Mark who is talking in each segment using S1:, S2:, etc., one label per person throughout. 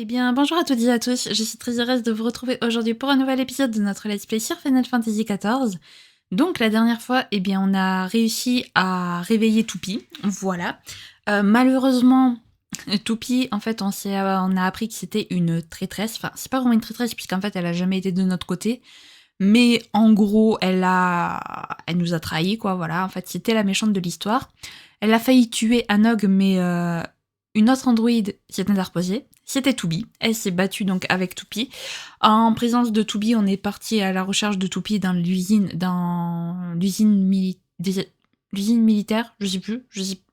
S1: Eh bien, bonjour à toutes et à tous, je suis très heureuse de vous retrouver aujourd'hui pour un nouvel épisode de notre Let's Play sur Final Fantasy XIV. Donc, la dernière fois, eh bien, on a réussi à réveiller Toupie, voilà. Malheureusement, Toupie, en fait, on a appris que c'était une traîtresse. Enfin, c'est pas vraiment une traîtresse, puisqu'en fait, elle a jamais été de notre côté. Mais en gros, elle nous a trahis, quoi, voilà. En fait, c'était la méchante de l'histoire. Elle a failli tuer Anog, mais une autre androïde s'est interposée. C'était Toubi. Elle s'est battue donc avec Toupie. En présence de Toubi, on est parti à la recherche de Toupie dans l'usine militaire,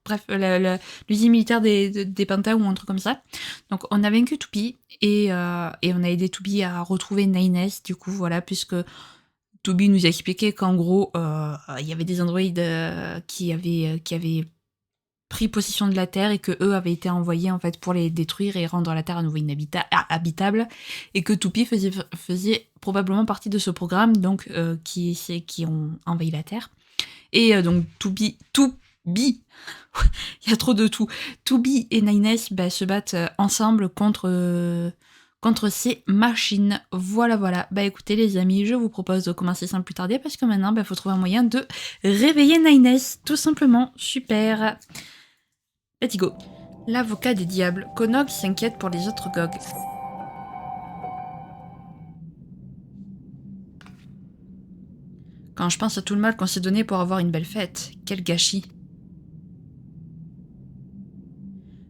S1: bref, l'usine militaire des Pantas ou un truc comme ça. Donc on a vaincu Toupie et on a aidé Toubi à retrouver Nines, du coup, voilà, puisque Toubi nous a expliqué qu'en gros, il y avait des androïdes qui avaient pris possession de la Terre et que eux avaient été envoyés en fait pour les détruire et rendre la Terre à nouveau habitable, et que Toupie faisait probablement partie de ce programme, donc qui ont envahi la Terre. Et donc Toubi, il y a trop de tout. Toubi et Nines se battent ensemble contre ces machines. Voilà. Bah écoutez les amis, je vous propose de commencer sans plus tarder, parce que maintenant, faut trouver un moyen de réveiller Nines, tout simplement. Super. Let's go. L'avocat des diables. Konog s'inquiète pour les autres GOG. Quand je pense à tout le mal qu'on s'est donné pour avoir une belle fête, quel gâchis.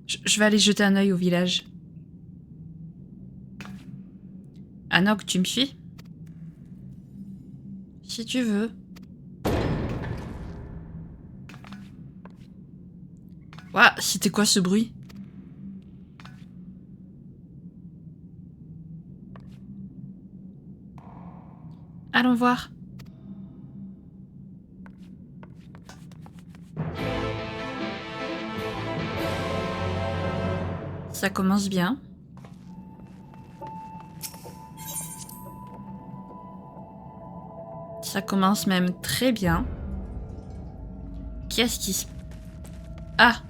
S1: Je vais aller jeter un œil au village. Anog, tu me suis? Si tu veux. Ouah, c'était quoi ce bruit? Allons voir. Ça commence bien. Ça commence même très bien. Qu'est-ce qui se... Ah!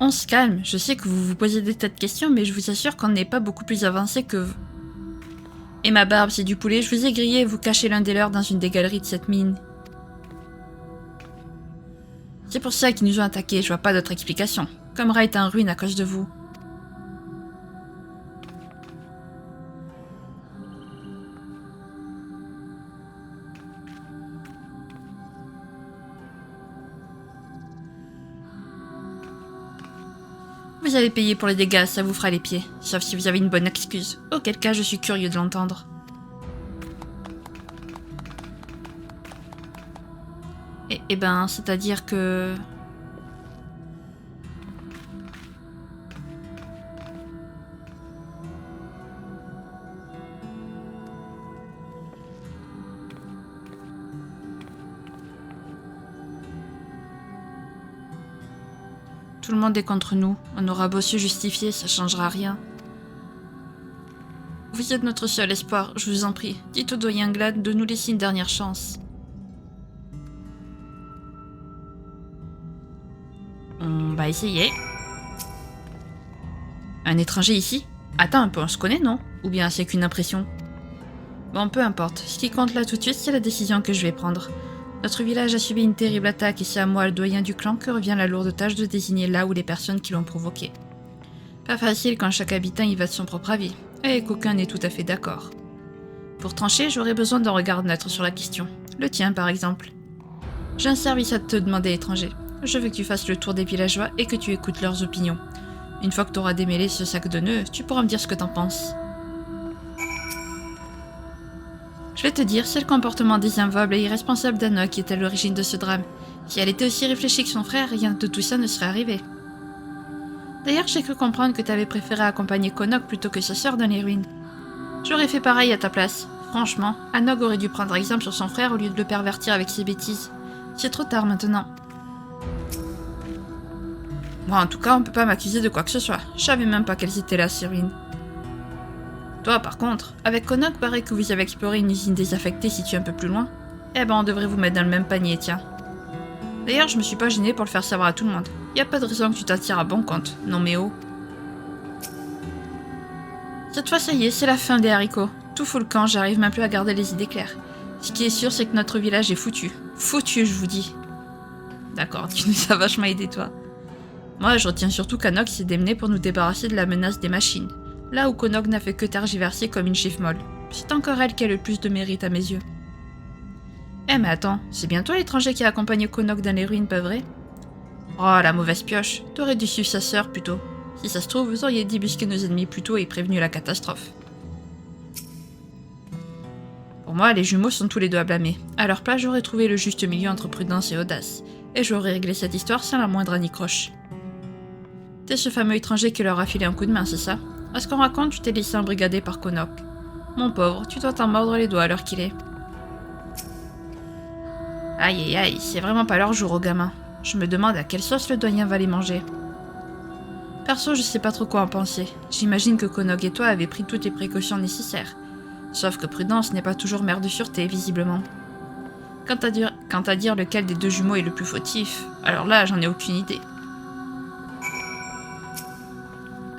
S1: On se calme. Je sais que vous vous posez des tas de questions, mais je vous assure qu'on n'est pas beaucoup plus avancé que vous. Et ma barbe, c'est du poulet. Je vous ai grillé et vous cachez l'un des leurs dans une des galeries de cette mine. C'est pour ça qu'ils nous ont attaqués, je vois pas d'autre explication. Comra est en ruine à cause de vous. Vous avez payé pour les dégâts, ça vous fera les pieds. Sauf si vous avez une bonne excuse. Auquel cas, je suis curieux de l'entendre. Eh ben, c'est-à-dire que... Tout le monde est contre nous. On aura beau se justifier, ça changera rien. Vous êtes notre seul espoir, je vous en prie. Dites au doyen Glad de nous laisser une dernière chance. On va essayer. Un étranger ici? Attends un peu, on se connaît, non? Ou bien c'est qu'une impression? Bon, peu importe. Ce qui compte là tout de suite, c'est la décision que je vais prendre. Notre village a subi une terrible attaque et c'est à moi, le doyen du clan, que revient la lourde tâche de désigner là où les personnes qui l'ont provoqué. Pas facile quand chaque habitant y va de son propre avis, et qu'aucun n'est tout à fait d'accord. Pour trancher, j'aurais besoin d'un regard neutre sur la question. Le tien, par exemple. J'ai un service à te demander, étranger. Je veux que tu fasses le tour des villageois et que tu écoutes leurs opinions. Une fois que tu auras démêlé ce sac de nœuds, tu pourras me dire ce que t'en penses. Je vais te dire, c'est le comportement désinvolte et irresponsable d'Anna qui est à l'origine de ce drame. Si elle était aussi réfléchie que son frère, rien de tout ça ne serait arrivé. D'ailleurs, j'ai cru comprendre que t'avais préféré accompagner Konog plutôt que sa sœur dans les ruines. J'aurais fait pareil à ta place. Franchement, Anog aurait dû prendre exemple sur son frère au lieu de le pervertir avec ses bêtises. C'est trop tard maintenant. Bon, en tout cas, on peut pas m'accuser de quoi que ce soit. Je savais même pas qu'elles étaient là, ces ruines. Toi, par contre, avec Konog, paraît que vous avez exploré une usine désaffectée située un peu plus loin. Eh ben, on devrait vous mettre dans le même panier, tiens. D'ailleurs, je me suis pas gênée pour le faire savoir à tout le monde. Y a pas de raison que tu t'attires à bon compte. Non mais oh. Cette fois, ça y est, c'est la fin des haricots. Tout fout le camp, j'arrive même plus à garder les idées claires. Ce qui est sûr, c'est que notre village est foutu. Foutu, je vous dis. D'accord, tu nous as vachement aidé, toi. Moi, je retiens surtout qu'Anok s'est démené pour nous débarrasser de la menace des machines. Là où Konok n'a fait que tergiverser comme une chiffre molle. C'est encore elle qui a le plus de mérite à mes yeux. Eh mais attends, c'est bien toi l'étranger qui a accompagné Konok dans les ruines, pas vrai? Oh, la mauvaise pioche. T'aurais dû suivre sa sœur, plutôt. Si ça se trouve, vous auriez débusqué nos ennemis plus tôt et prévenu la catastrophe. Pour moi, les jumeaux sont tous les deux à blâmer. À leur place, j'aurais trouvé le juste milieu entre prudence et audace. Et j'aurais réglé cette histoire sans la moindre anicroche. T'es ce fameux étranger qui leur a filé un coup de main, c'est ça? À ce qu'on raconte, tu t'es laissé embrigader par Konok. Mon pauvre, tu dois t'en mordre les doigts à l'heure qu'il est. Aïe aïe aïe, c'est vraiment pas leur jour aux gamins. Je me demande à quelle sauce le doyen va les manger. Perso, je sais pas trop quoi en penser. J'imagine que Konok et toi avez pris toutes les précautions nécessaires. Sauf que prudence n'est pas toujours mère de sûreté, visiblement. Quant à dire lequel des deux jumeaux est le plus fautif, alors là, j'en ai aucune idée.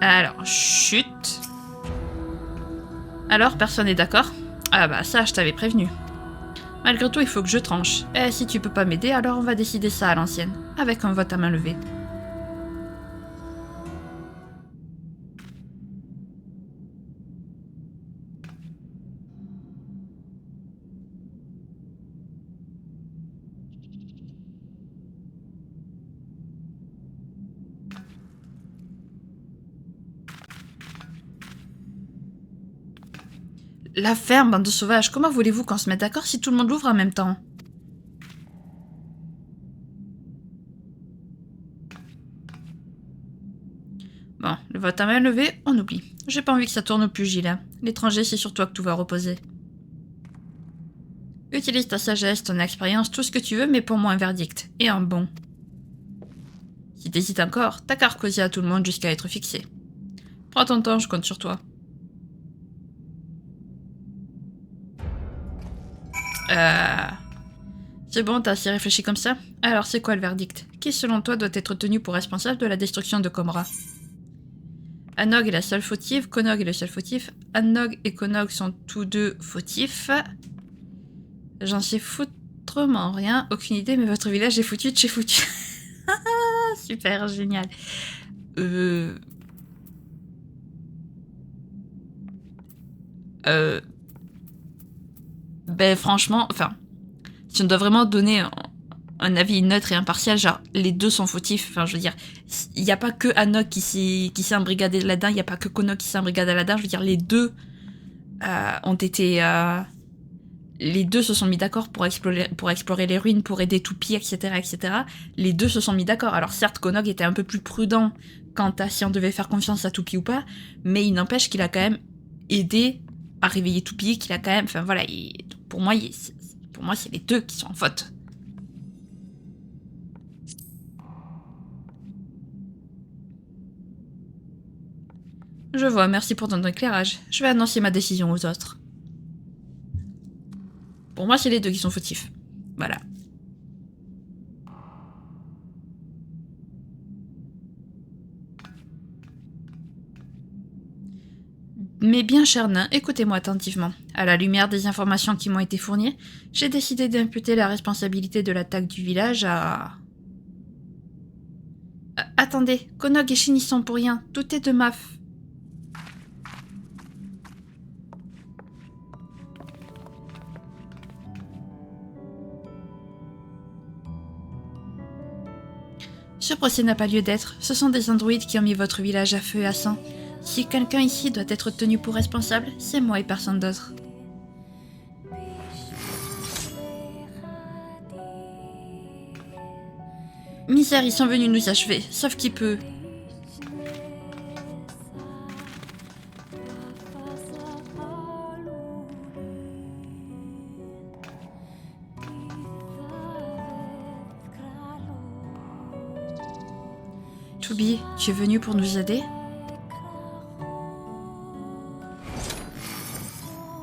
S1: Alors, chut. Alors, personne n'est d'accord? Ah bah ça, je t'avais prévenu. Malgré tout, il faut que je tranche. Et si tu peux pas m'aider, alors on va décider ça à l'ancienne, avec un vote à main levée. La ferme, bande de sauvages, comment voulez-vous qu'on se mette d'accord si tout le monde l'ouvre en même temps? Bon, le vote à main levée, on oublie. J'ai pas envie que ça tourne au pugilat. Hein. L'étranger, c'est sur toi que tout va reposer. Utilise ta sagesse, ton expérience, tout ce que tu veux, mais pour moi un verdict. Et un bon. Si t'hésites encore, t'as qu'à causer à tout le monde jusqu'à être fixé. Prends ton temps, je compte sur toi. C'est bon, t'as assez réfléchi comme ça? Alors c'est quoi le verdict? Qui selon toi doit être tenu pour responsable de la destruction de Komra? Anog est la seule fautive, Konog est le seul fautif, Anog et Konog sont tous deux fautifs. J'en sais foutrement rien, aucune idée, mais votre village est foutu de chez foutu. Super, génial. Ben franchement, enfin, si on doit vraiment donner un avis neutre et impartial, genre les deux sont fautifs, enfin je veux dire, il n'y a pas que Anog qui s'est embrigadé là-dedans, il n'y a pas que Konog qui s'est embrigadé là-dedans, je veux dire les deux ont été... les deux se sont mis d'accord pour explorer les ruines, pour aider Toupie, etc., etc. Les deux se sont mis d'accord. Alors certes, Konog était un peu plus prudent quant à si on devait faire confiance à Toupie ou pas, mais il n'empêche qu'il a quand même aidé à réveiller Toupie, qu'il a quand même... Enfin voilà, pour moi, c'est les deux qui sont en faute. Je vois, merci pour ton éclairage. Je vais annoncer ma décision aux autres. Pour moi, c'est les deux qui sont fautifs. Voilà. Mais bien, cher nain, écoutez-moi attentivement. À la lumière des informations qui m'ont été fournies, j'ai décidé d'imputer la responsabilité de l'attaque du village à... Attendez, Konog et Shin n'y sont pour rien. Tout est de ma... Ce procès n'a pas lieu d'être. Ce sont des androïdes qui ont mis votre village à feu et à sang. Si quelqu'un ici doit être tenu pour responsable, c'est moi et personne d'autre. Misère, ils sont venus nous achever, sauf qui peut. Toubi, tu es venu pour nous aider?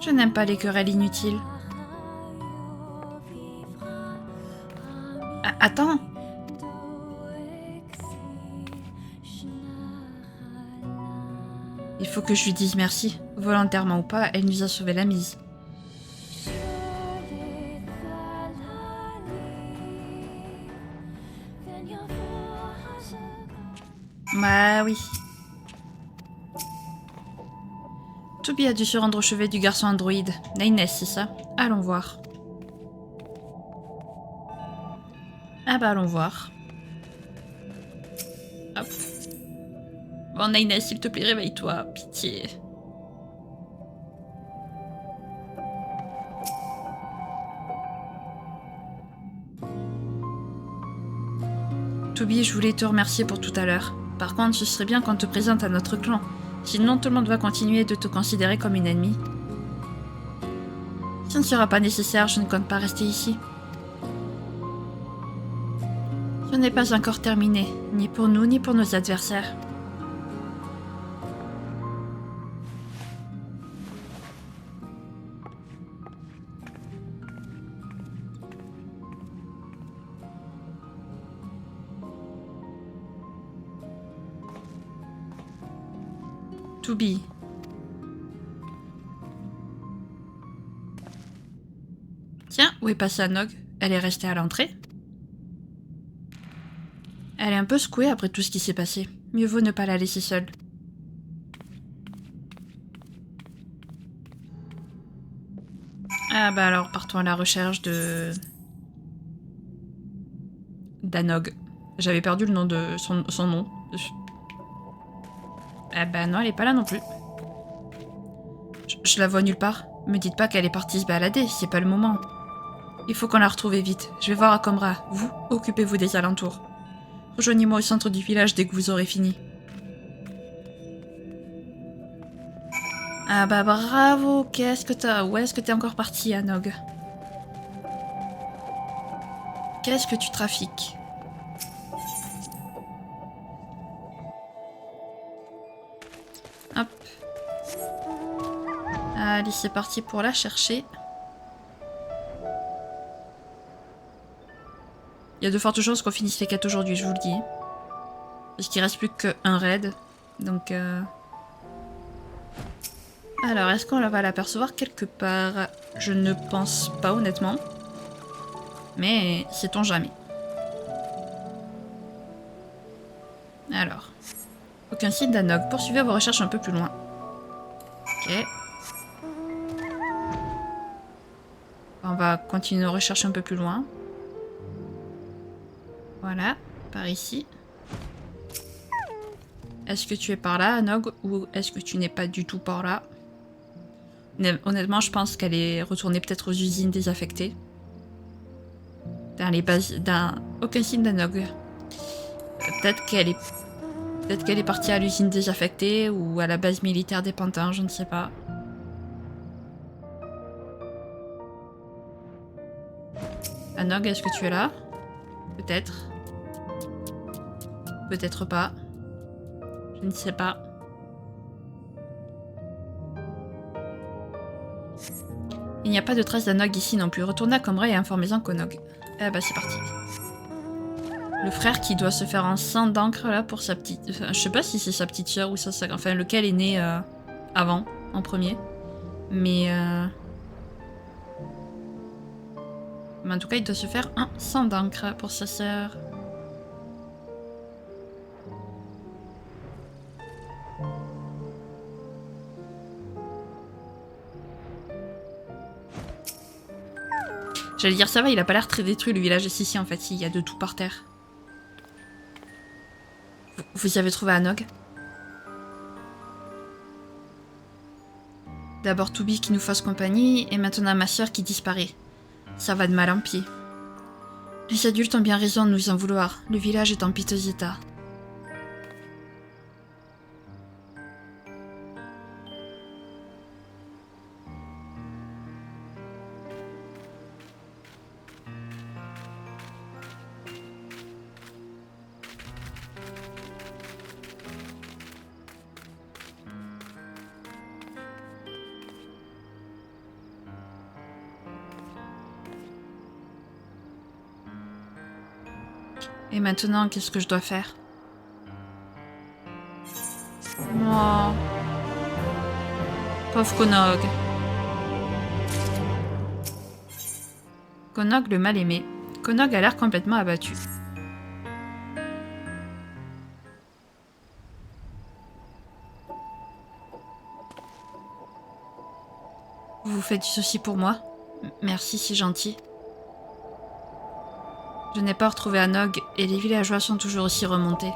S1: Je n'aime pas les querelles inutiles. Attends. Il faut que je lui dise merci. Volontairement ou pas, elle nous a sauvé la mise. Bah oui. Toby a dû se rendre au chevet du garçon androïde. Nines, c'est ça? Allons voir. Ah bah allons voir. Hop. Bon Nines, s'il te plaît, réveille-toi. Pitié. Toby, je voulais te remercier pour tout à l'heure. Par contre, ce serait bien qu'on te présente à notre clan. Sinon, tout le monde va continuer de te considérer comme une ennemie. Ce ne sera pas nécessaire, je ne compte pas rester ici. Ce n'est pas encore terminé, ni pour nous, ni pour nos adversaires. Toby. Tiens, où est passée Anog? Elle est restée à l'entrée? Elle est un peu secouée après tout ce qui s'est passé. Mieux vaut ne pas la laisser seule. Ah bah alors, partons à la recherche de... d'Anog. J'avais perdu le nom de... son nom. Ah bah non, elle est pas là non plus. Je la vois nulle part. Me dites pas qu'elle est partie se balader, c'est pas le moment. Il faut qu'on la retrouve vite. Je vais voir Akomra. Vous, occupez-vous des alentours. Rejoignez-moi au centre du village dès que vous aurez fini. Ah bah bravo, qu'est-ce que t'as... Où est-ce que t'es encore parti, Anog? Qu'est-ce que tu trafiques? Hop. Allez, c'est parti pour la chercher. Il y a de fortes chances qu'on finisse les quêtes aujourd'hui, je vous le dis. Parce qu'il reste plus qu'un raid. Donc... Alors, est-ce qu'on va l'apercevoir quelque part? Je ne pense pas, honnêtement. Mais sait-on jamais. Alors. Aucun signe d'Anog. Poursuivez vos recherches un peu plus loin. Ok. On va continuer nos recherches un peu plus loin. Voilà. Par ici. Est-ce que tu es par là, Anog? Ou est-ce que tu n'es pas du tout par là? Honnêtement, je pense qu'elle est retournée peut-être aux usines désaffectées. Dans les bases... Aucun signe d'Anog. Peut-être qu'elle est partie à l'usine désaffectée ou à la base militaire des Pantins, je ne sais pas. Anog, est-ce que tu es là? Peut-être. Peut-être pas. Je ne sais pas. Il n'y a pas de trace d'Anog ici non plus. Retournez à Comray et informez-en qu'Anog. Eh bah c'est parti. Le frère qui doit se faire un sang d'encre là pour sa petite... Enfin, je sais pas si c'est sa petite soeur ou ça... Enfin, lequel est né avant, en premier. Mais en tout cas, il doit se faire un sang d'encre pour sa sœur. J'allais dire, ça va, il a pas l'air très détruit le village. Si, en fait, il y a de tout par terre. Vous y avez trouvé Anog? D'abord Toby qui nous fasse compagnie, et maintenant ma sœur qui disparaît. Ça va de mal en pis. Les adultes ont bien raison de nous en vouloir. Le village est en piteux état. Et maintenant, qu'est-ce que je dois faire? Oh. Pauvre Konog. Konog le mal-aimé. Konog a l'air complètement abattu. Vous faites du souci pour moi? Merci, c'est gentil. Je n'ai pas retrouvé Anog et les villageois sont toujours aussi remontés.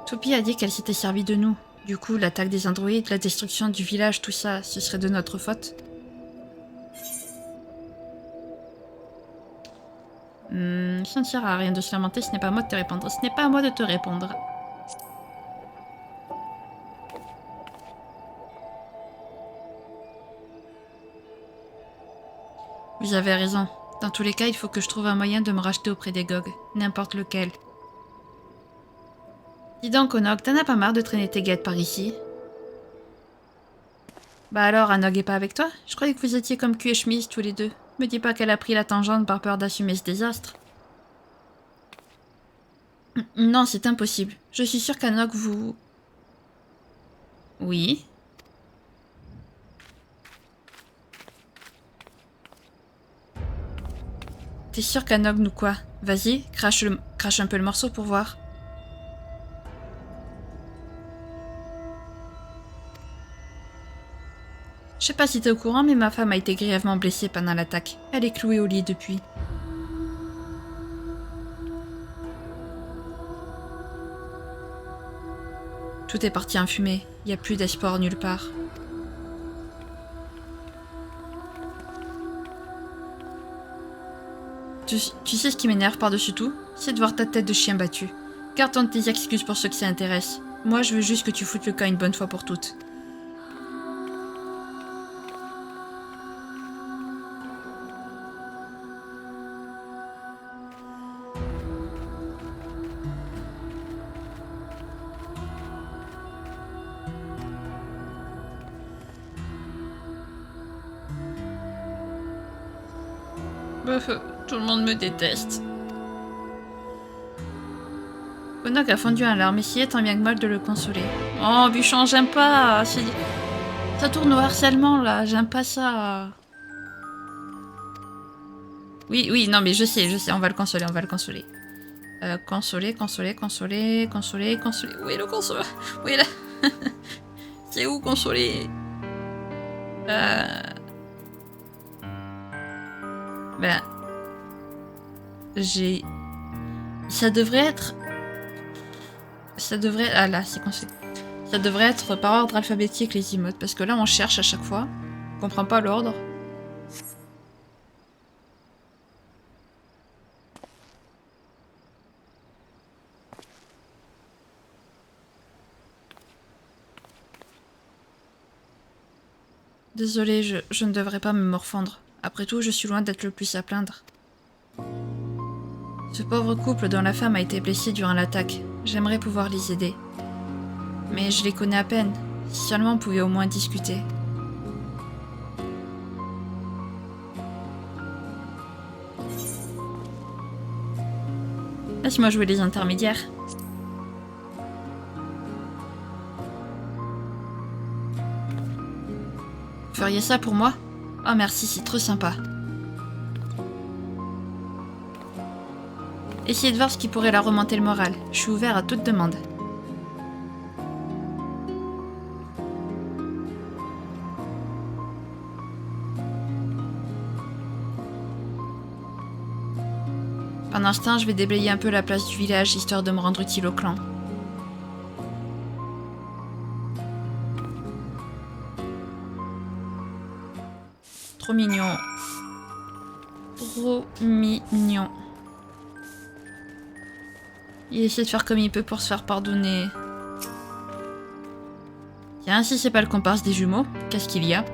S1: Toupie a dit qu'elle s'était servie de nous. Du coup, l'attaque des androïdes, la destruction du village, tout ça, ce serait de notre faute. Ça ne sert à rien de se lamenter, ce n'est pas à moi de te répondre. Ce n'est pas à moi de te répondre. Vous avez raison. Dans tous les cas, il faut que je trouve un moyen de me racheter auprès des GOG. N'importe lequel. Dis donc, Konog, t'en as pas marre de traîner tes guettes par ici? Bah alors, Anog est pas avec toi? Je croyais que vous étiez comme cul et chemise tous les deux. Me dis pas qu'elle a pris la tangente par peur d'assumer ce désastre. Non, c'est impossible. Je suis sûre qu'Anog vous... Oui. T'es sûre qu'Anog nous quoi? Vas-y, crache un peu le morceau pour voir. Je sais pas si t'es au courant, mais ma femme a été grièvement blessée pendant l'attaque. Elle est clouée au lit depuis. Tout est parti en fumée. Il n'y a plus d'espoir nulle part. Tu sais ce qui m'énerve par-dessus tout? C'est de voir ta tête de chien battu. Garde tes excuses pour ceux que ça intéresse. Moi, je veux juste que tu foutes le camp une bonne fois pour toutes. Tout le monde me déteste. Konog a fondu en larmes, essayait tant bien que mal de le consoler. Oh, Buchon, j'aime pas. Ça tourne au harcèlement, là. J'aime pas ça. Oui, non, mais je sais. On va le consoler. Consoler. Où est le consoleur? Où est là? C'est où consoler? Ben... Ça devrait être... Ah là, c'est consolé. Ça devrait être par ordre alphabétique les emotes, parce que là on cherche à chaque fois. On comprend pas l'ordre. Désolée, je ne devrais pas me morfondre. Après tout, je suis loin d'être le plus à plaindre. Ce pauvre couple dont la femme a été blessée durant l'attaque, j'aimerais pouvoir les aider. Mais je les connais à peine. Si seulement on pouvait au moins discuter. Laisse-moi jouer les intermédiaires. Vous feriez ça pour moi? Oh merci, c'est trop sympa. Essayez de voir ce qui pourrait leur remonter le moral. Je suis ouvert à toute demande. Pendant ce temps, je vais déblayer un peu la place du village, histoire de me rendre utile au clan. Trop mignon. Trop mignon. Il essaie de faire comme il peut pour se faire pardonner. Tiens, si c'est pas le comparse des jumeaux, qu'est-ce qu'il y a?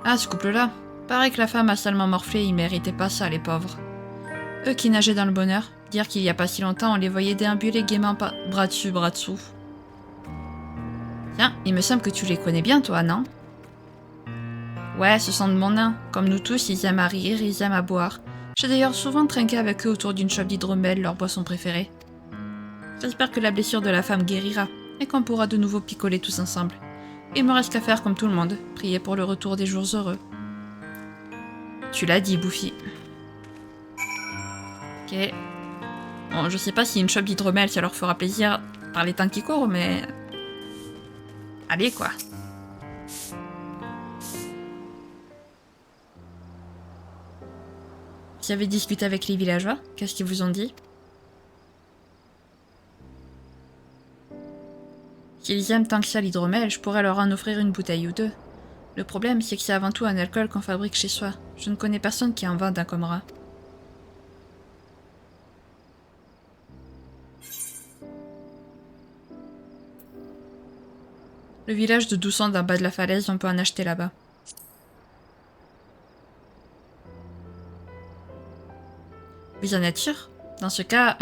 S1: Ah, ce couple-là. Paraît que la femme a salement morflé, ils méritaient pas ça, les pauvres. Eux qui nageaient dans le bonheur, dire qu'il y a pas si longtemps, on les voyait déambuler gaiement bras dessus, bras dessous. Tiens, il me semble que tu les connais bien, toi, non? Ouais, ce sont de mon nain. Comme nous tous, ils aiment à rire, ils aiment à boire. J'ai d'ailleurs souvent trinqué avec eux autour d'une chope d'hydromel, leur boisson préférée. J'espère que la blessure de la femme guérira, et qu'on pourra de nouveau picoler tous ensemble. Il me reste qu'à faire comme tout le monde, prier pour le retour des jours heureux. Tu l'as dit, Bouffi. Ok. Bon, je sais pas si une chope d'hydromel, ça leur fera plaisir par les temps qui courent, mais... Allez, quoi. Vous avez discuté avec les villageois? Qu'est-ce qu'ils vous ont dit? S'ils aiment tant que ça l'hydromel, je pourrais leur en offrir une bouteille ou deux. Le problème, c'est que c'est avant tout un alcool qu'on fabrique chez soi. Je ne connais personne qui en vende un comme rat. Le village de Doucende en bas de la falaise, on peut en acheter là-bas. Vous en êtes sûr? Dans ce cas,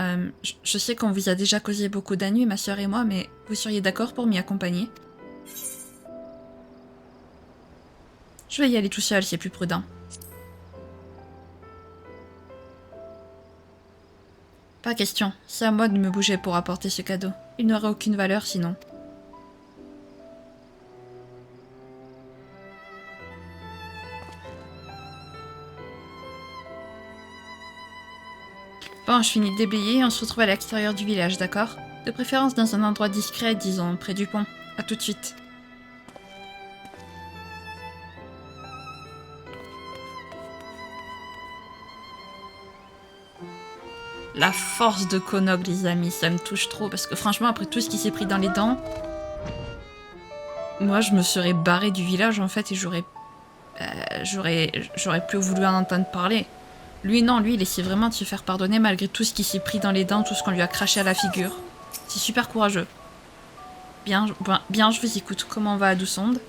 S1: je sais qu'on vous a déjà causé beaucoup d'ennuis, ma sœur et moi, mais vous seriez d'accord pour m'y accompagner? Je vais y aller tout seul, c'est plus prudent. Pas question, c'est à moi de me bouger pour apporter ce cadeau. Il n'aurait aucune valeur sinon. Bon, je finis de déblayer et on se retrouve à l'extérieur du village, d'accord? De préférence dans un endroit discret, disons, près du pont. A tout de suite. La force de Konog, les amis, ça me touche trop, parce que franchement, après tout ce qui s'est pris dans les dents, moi, je me serais barrée du village, en fait, et j'aurais plus voulu en entendre parler. Lui, non, lui, il essaie vraiment de se faire pardonner malgré tout ce qui s'est pris dans les dents, tout ce qu'on lui a craché à la figure. C'est super courageux. Bien, je vous écoute. Comment on va à Doucende?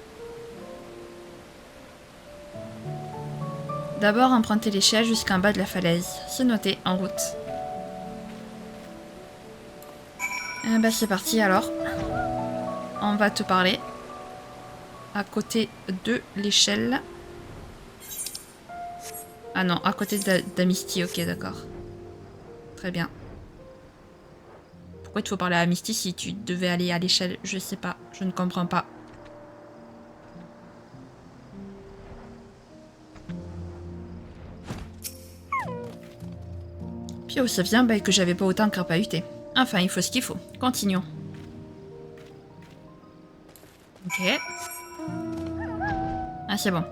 S1: D'abord, empruntez l'échelle jusqu'en bas de la falaise. C'est noté, en route. Bah c'est parti alors. On va te parler. À côté de l'échelle. Ah non, à côté d'Amisty, ok d'accord. Très bien. Pourquoi il te faut parler à Misty si tu devais aller à l'échelle? Je sais pas, je ne comprends pas. Puis où ça vient que j'avais pas autant crapahuté. Enfin, il faut ce qu'il faut. Continuons. Ok. Ah, c'est bon.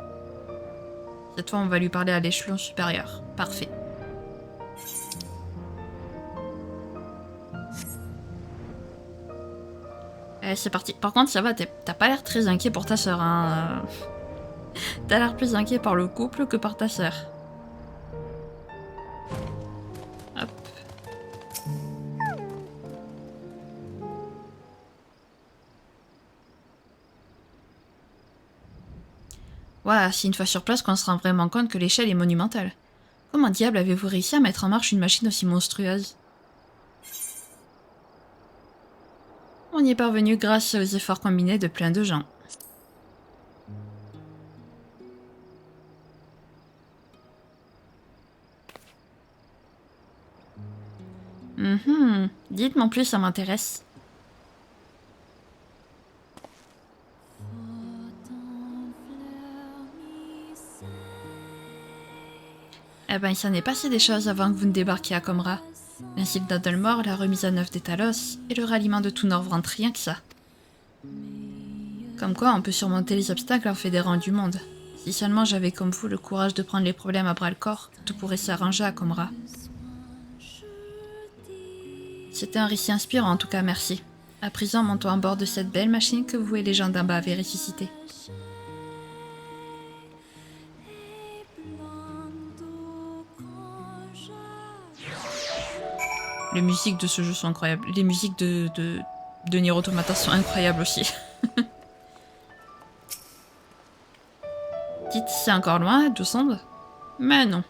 S1: Cette fois, on va lui parler à l'échelon supérieur. Parfait. C'est parti. Par contre, ça va, t'as pas l'air très inquiet pour ta sœur, hein. T'as l'air plus inquiet par le couple que par ta sœur. Hop. Ouais, c'est une fois sur place qu'on se rend vraiment compte que l'échelle est monumentale. Comment diable avez-vous réussi à mettre en marche une machine aussi monstrueuse? On y est parvenu grâce aux efforts combinés de plein de gens. Dites-moi plus, ça m'intéresse. Eh ben, il s'en est passé des choses avant que vous ne débarquiez à Comra. L'insigne d'Adelmore, la remise à neuf des Talos, et le ralliement de tout Norvrant, rien que ça. Comme quoi, on peut surmonter les obstacles en fédérant du monde. Si seulement j'avais comme vous le courage de prendre les problèmes à bras-le-corps, tout pourrait s'arranger à Comra. C'était un récit inspirant, en tout cas, merci. À présent, montons à bord de cette belle machine que vous et les gens d'en bas avez ressuscitée. Les musiques de ce jeu sont incroyables. Les musiques de Nier Automata sont incroyables aussi. Dites, c'est encore loin, Doucende? Mais non.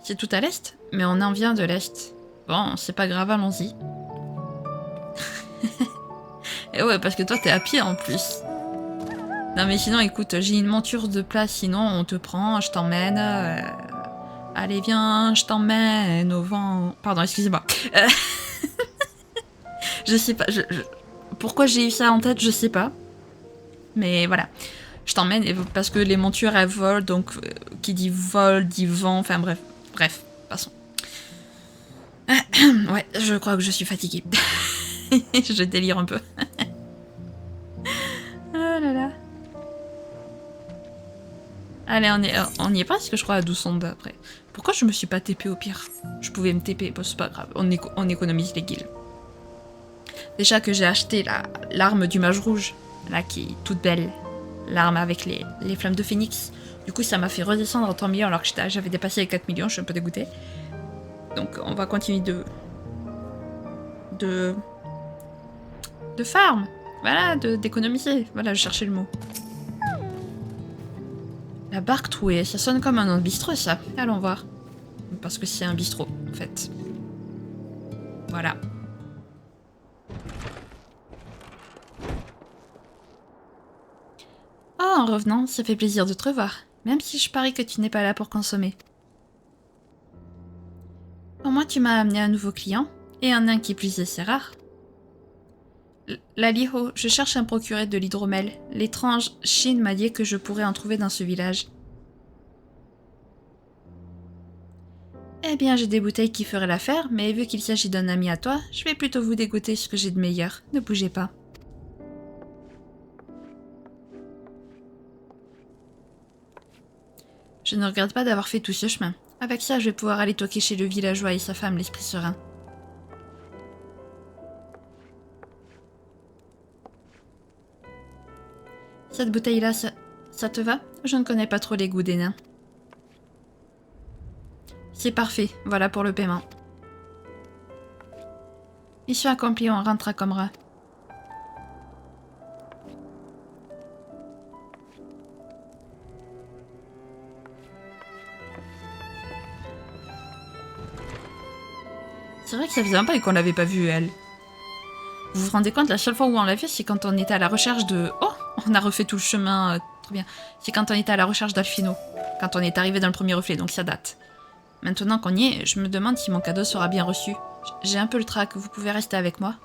S1: C'est tout à l'est? Mais on en vient de l'est. Bon, c'est pas grave, allons-y. Et ouais, parce que toi, t'es à pied en plus. Non mais sinon, écoute, j'ai une monture de place, sinon on te prend, je t'emmène. Allez, viens, je t'emmène au vent. Pardon, excusez-moi. Je sais pas, pourquoi j'ai eu ça en tête, je sais pas. Mais voilà, je t'emmène parce que les montures elles volent, donc qui dit vol dit vent, enfin bref, passons. Ouais, je crois que je suis fatiguée. Je délire un peu. Ah là là. Allez, on y est presque, je crois, à 12 sondes après. Pourquoi je me suis pas TP au pire? Je pouvais me TP, bon, c'est pas grave, on économise les guilds. Déjà que j'ai acheté l'arme du mage rouge, là qui est toute belle. L'arme avec les flammes de phénix. Du coup, ça m'a fait redescendre en temps mieux alors que j'avais dépassé les 4 millions, je suis un peu dégoûtée. Donc, on va continuer de farm. Voilà, d'économiser. Voilà, je cherchais le mot. La barque trouée, ça sonne comme un nom de bistrot, ça. Allons voir. Parce que c'est un bistrot, en fait. Voilà. Oh, en revenant, ça fait plaisir de te revoir. Même si je parie que tu n'es pas là pour consommer. Au moins, tu m'as amené un nouveau client. Et un nain qui plus est, c'est rare. Laliho, je cherche à me procurer de l'hydromel. L'étrange Shin m'a dit que je pourrais en trouver dans ce village. Eh bien, j'ai des bouteilles qui feraient l'affaire, mais vu qu'il s'agit d'un ami à toi, je vais plutôt vous dégoter ce que j'ai de meilleur. Ne bougez pas. Je ne regrette pas d'avoir fait tout ce chemin. Avec ça, je vais pouvoir aller toquer chez le villageois et sa femme, l'esprit serein. Cette bouteille-là, ça te va? Je ne connais pas trop les goûts des nains. C'est parfait, voilà pour le paiement. Mission accomplie, on rentre à Comra. C'est vrai que ça faisait un bail qu'on l'avait pas vue, elle. Vous vous rendez compte, la seule fois où on l'a vue, c'est quand on était à la recherche de... Oh, on a refait tout le chemin, trop bien. C'est quand on était à la recherche d'Alfino. Quand on est arrivé dans le premier reflet, donc ça date. Maintenant qu'on y est, je me demande si mon cadeau sera bien reçu. J'ai un peu le trac, vous pouvez rester avec moi?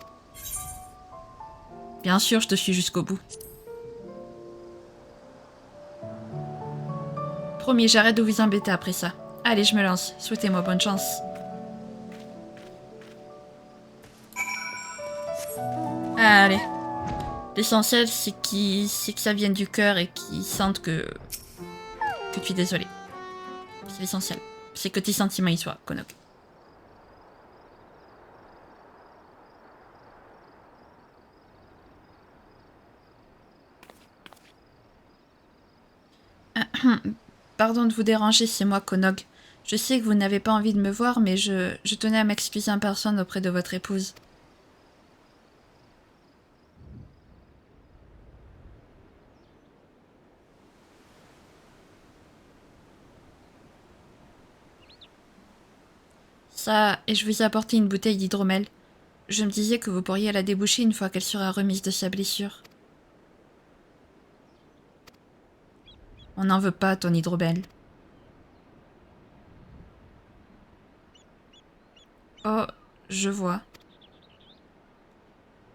S1: Bien sûr, je te suis jusqu'au bout. Promis, j'arrête de vous embêter après ça. Allez, je me lance. Souhaitez-moi bonne chance. Allez. L'essentiel, c'est que ça vienne du cœur et qu'ils sentent que tu es désolé. C'est l'essentiel. C'est que tes sentiments y soient, Konok. Pardon de vous déranger, c'est moi, Konog. Je sais que vous n'avez pas envie de me voir, mais je tenais à m'excuser en personne auprès de votre épouse. Ça, et je vous ai apporté une bouteille d'hydromel. Je me disais que vous pourriez la déboucher une fois qu'elle sera remise de sa blessure. On n'en veut pas, ton hydromel. Oh, je vois.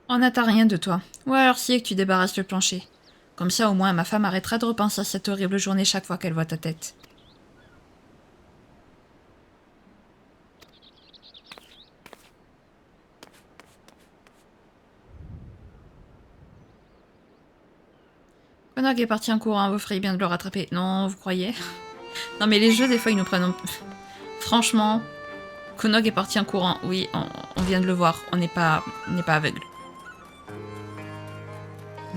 S1: On n'attend rien de toi. Ou alors si que tu débarrasses le plancher. Comme ça, au moins, ma femme arrêtera de repenser à cette horrible journée chaque fois qu'elle voit ta tête. Konog est parti en courant, vous feriez bien de le rattraper. Non, vous croyez? Non mais les jeux, des fois, ils nous prennent... Franchement, Konog est parti en courant. Oui, on vient de le voir. On n'est pas aveugle.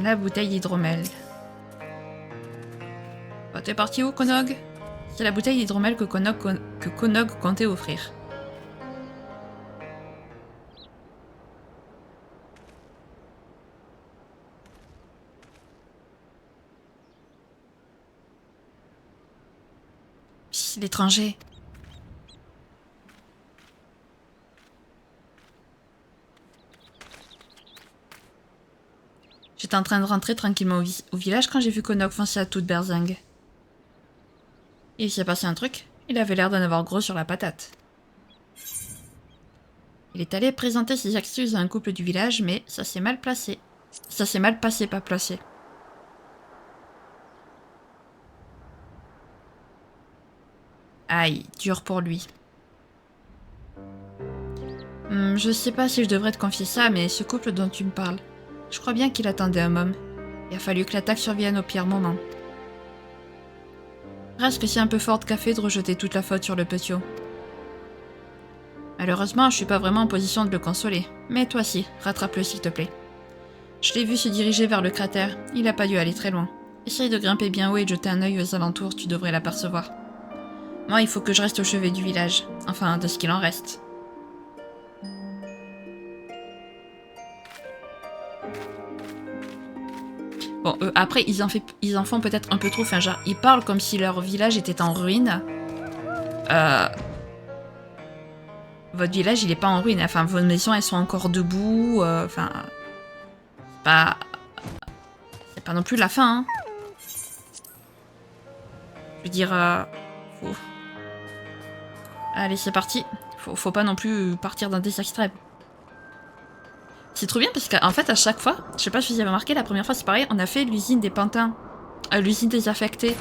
S1: La bouteille d'hydromel. Bah, t'es parti où, Konog? C'est la bouteille d'hydromel que Konog comptait offrir. C'est l'étranger. J'étais en train de rentrer tranquillement au village quand j'ai vu Connaught foncer à toute berzingue. Et il s'est passé un truc. Il avait l'air d'en avoir gros sur la patate. Il est allé présenter ses excuses à un couple du village, mais ça s'est mal placé. Ça s'est mal passé, pas placé. Aïe, dur pour lui. Je sais pas si je devrais te confier ça, mais ce couple dont tu me parles, je crois bien qu'il attendait un homme. Il a fallu que l'attaque survienne au pire moment. Presque c'est un peu fort de café de rejeter toute la faute sur le petiot. Malheureusement, je suis pas vraiment en position de le consoler. Mais toi si, rattrape-le s'il te plaît. Je l'ai vu se diriger vers le cratère. Il a pas dû aller très loin. Essaye de grimper bien haut et de jeter un œil aux alentours, tu devrais l'apercevoir. Moi, il faut que je reste au chevet du village. Enfin, de ce qu'il en reste. Bon, après, ils en font peut-être un peu trop. Enfin, genre, ils parlent comme si leur village était en ruine. Votre village, il est pas en ruine. Enfin, vos maisons, elles sont encore debout. Enfin, c'est pas non plus la fin. Hein. Je veux dire, faut... Allez, c'est parti. Faut pas non plus partir dans des extrêmes. C'est trop bien parce qu'en fait, à chaque fois, je sais pas si vous avez remarqué, la première fois, c'est pareil, on a fait l'usine des pantins, l'usine désaffectée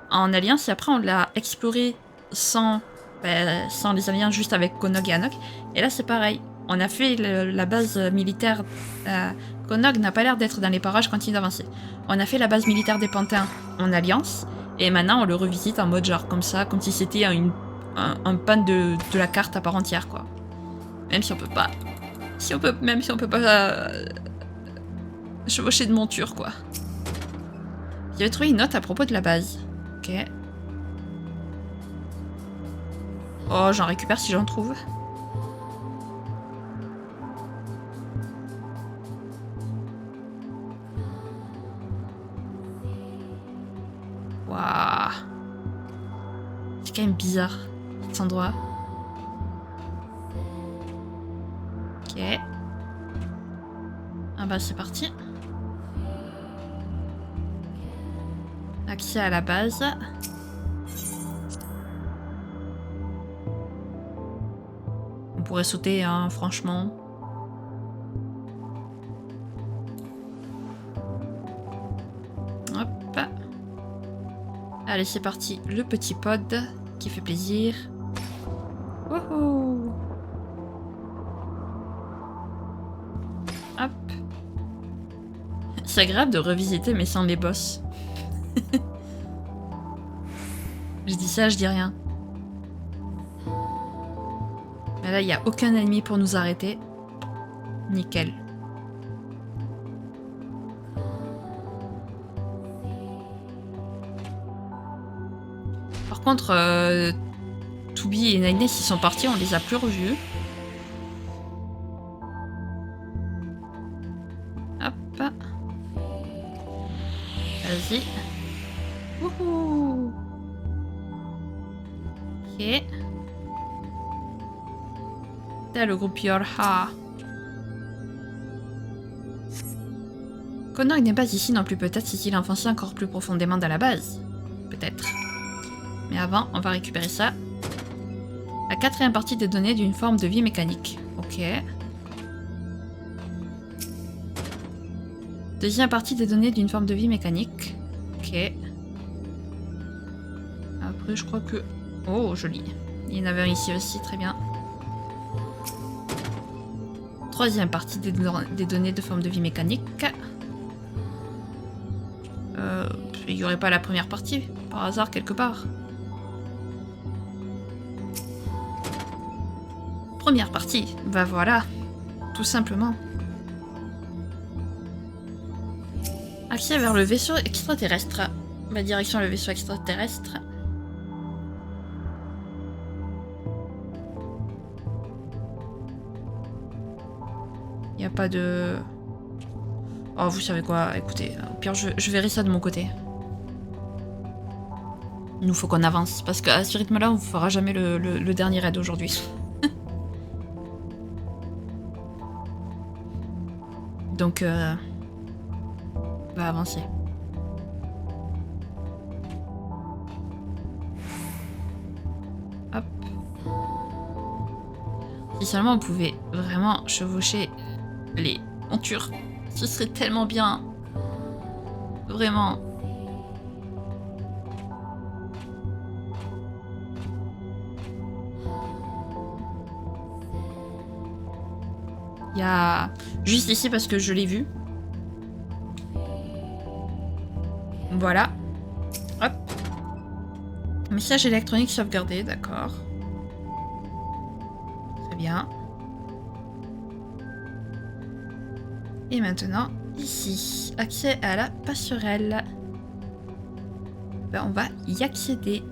S1: en alliance, et après, on l'a explorée sans les alliances, juste avec Connaught et Anok. Et là, c'est pareil. On a fait la base militaire. Connaught n'a pas l'air d'être dans les parages, continue d'avancer. On a fait la base militaire des pantins en alliance, et maintenant, on le revisite en mode genre comme ça, comme si c'était un pan de la carte à part entière, quoi. Même si on peut pas... Même si on peut pas chevaucher de monture, quoi. J'avais trouvé une note à propos de la base. Ok. Oh, j'en récupère si j'en trouve. Waouh. C'est quand même bizarre, cet endroit. Ok. Ah bah c'est parti. Accès à la base. On pourrait sauter, hein, franchement. Hop. Allez, c'est parti. Le petit pod qui fait plaisir. Wouhou. Hop. C'est agréable de revisiter mais sans les boss. Je dis ça, je dis rien. Mais là, il n'y a aucun ennemi pour nous arrêter. Nickel. Par contre, Toubi et Nightness, ils sont partis, on les a plus revus. Hop. Vas-y. Wouhou. Ok. T'as le groupe Yorha. Connaught n'est pas ici non plus, peut-être s'il a enfoncé encore plus profondément dans la base. Peut-être. Mais avant, on va récupérer ça. La quatrième partie des données d'une forme de vie mécanique. Ok. Deuxième partie des données d'une forme de vie mécanique. Ok. Après, je crois que... Oh, joli. Il y en avait un ici aussi, très bien. Troisième partie des données de forme de vie mécanique. Il n'y aurait pas la première partie, par hasard, quelque part. Première partie, bah voilà. Tout simplement. Accès vers le vaisseau extraterrestre. Ma direction le vaisseau extraterrestre. Il n'y a pas de... Oh, vous savez quoi, écoutez, au pire, je verrai ça de mon côté. Il nous faut qu'on avance, parce qu'à ce rythme-là, on ne fera jamais le dernier raid aujourd'hui. Donc, va avancer. Hop. Si seulement on pouvait vraiment chevaucher les montures, ce serait tellement bien. Vraiment. Il y a juste ici parce que je l'ai vu. Voilà. Hop. Message électronique sauvegardé, d'accord. Très bien. Et maintenant, ici, accès à la passerelle. Ben, on va y accéder.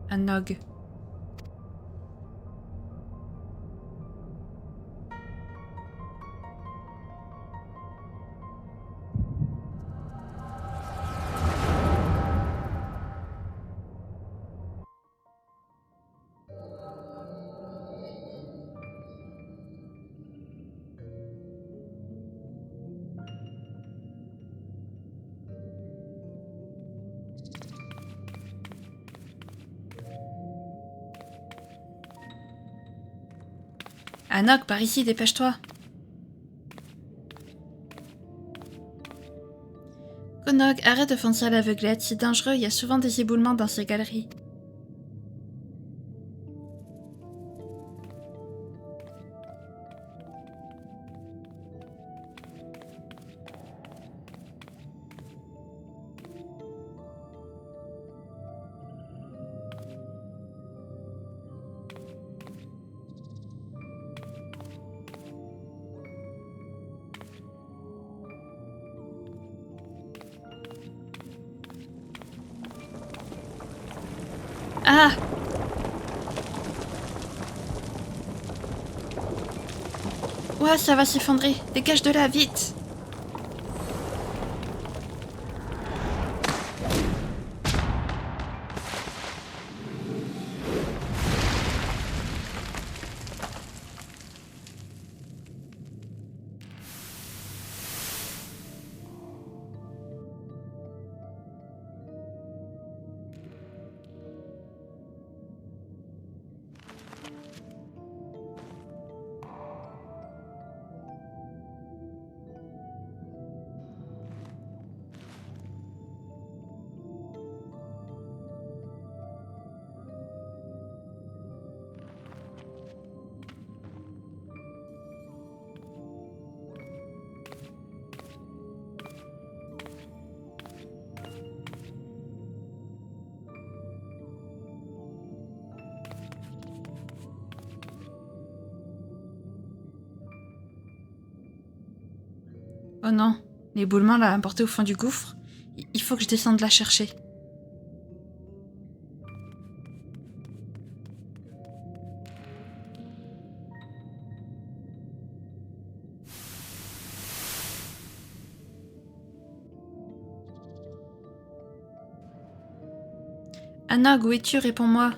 S1: Un Nog. Un Nog, par ici, dépêche-toi. Konog, arrête de foncer à l'aveuglette, c'est dangereux, il y a souvent des éboulements dans ces galeries. Ah! Ouais, ça va s'effondrer. Dégage de là, vite! Oh non, l'éboulement l'a emporté au fond du gouffre. Il faut que je descende la chercher. Anna, où es-tu? Réponds-moi.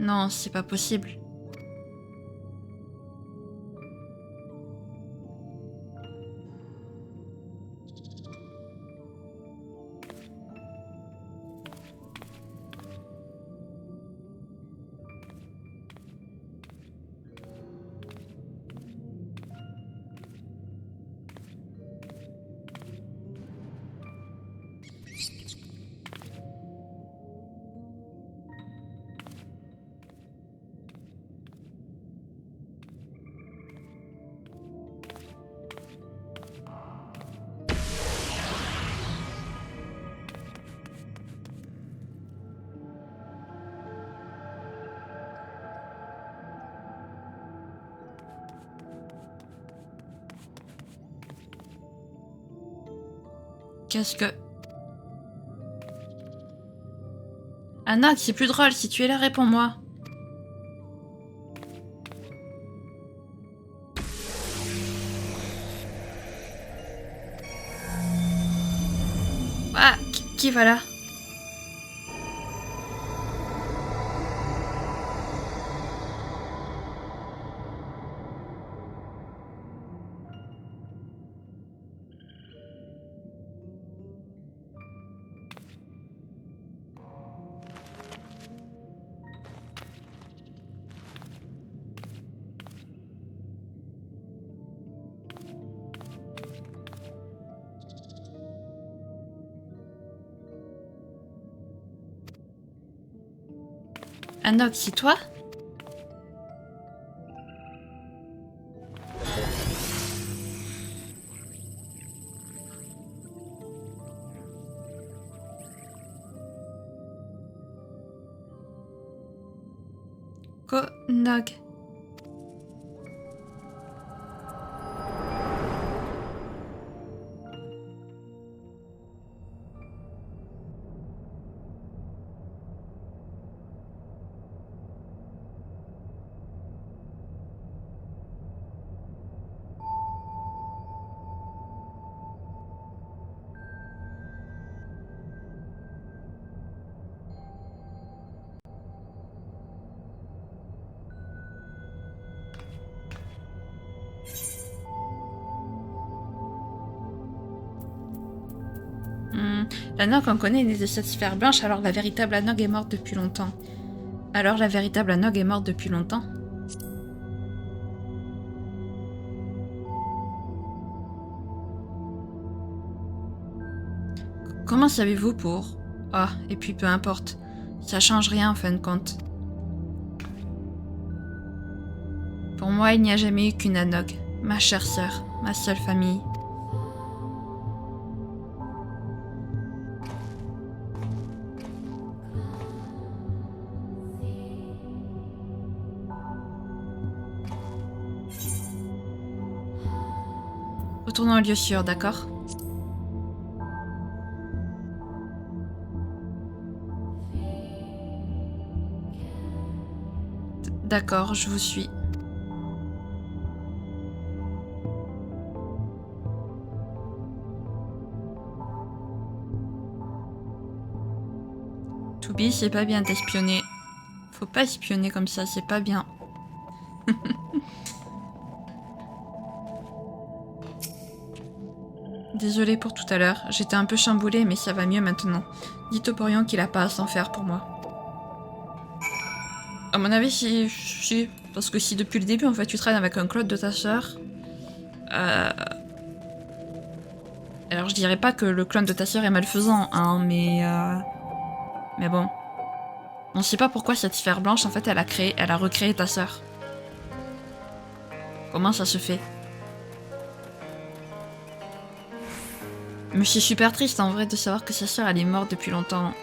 S1: Non, c'est pas possible. Qu'est-ce que... Anog, c'est plus drôle. Si tu es là, réponds-moi. Ah, qui va là? Anog, c'est toi? Nog. La Nog qu'on connaît est de cette sphère blanche, alors la véritable Anog est morte depuis longtemps. Alors la véritable Anog est morte depuis longtemps. Comment savez-vous pour... Ah, et puis peu importe. Ça change rien en fin de compte. Pour moi, il n'y a jamais eu qu'une Anog. Ma chère sœur, ma seule famille. Retournons au lieu sûr, d'accord? D'accord, je vous suis. Toubi, c'est pas bien d'espionner. Faut pas espionner comme ça, c'est pas bien. Désolée pour tout à l'heure, j'étais un peu chamboulée, mais ça va mieux maintenant. Dites au Porion qu'il a pas à s'en faire pour moi. À mon avis, si. Parce que si depuis le début, en fait, tu traînes avec un clone de ta sœur... Alors, je dirais pas que le clone de ta sœur est malfaisant, hein, mais... Mais bon. On sait pas pourquoi cette sphère blanche, en fait, elle a recréé ta sœur. Comment ça se fait? Mais je suis super triste, en vrai, de savoir que sa sœur, elle est morte depuis longtemps.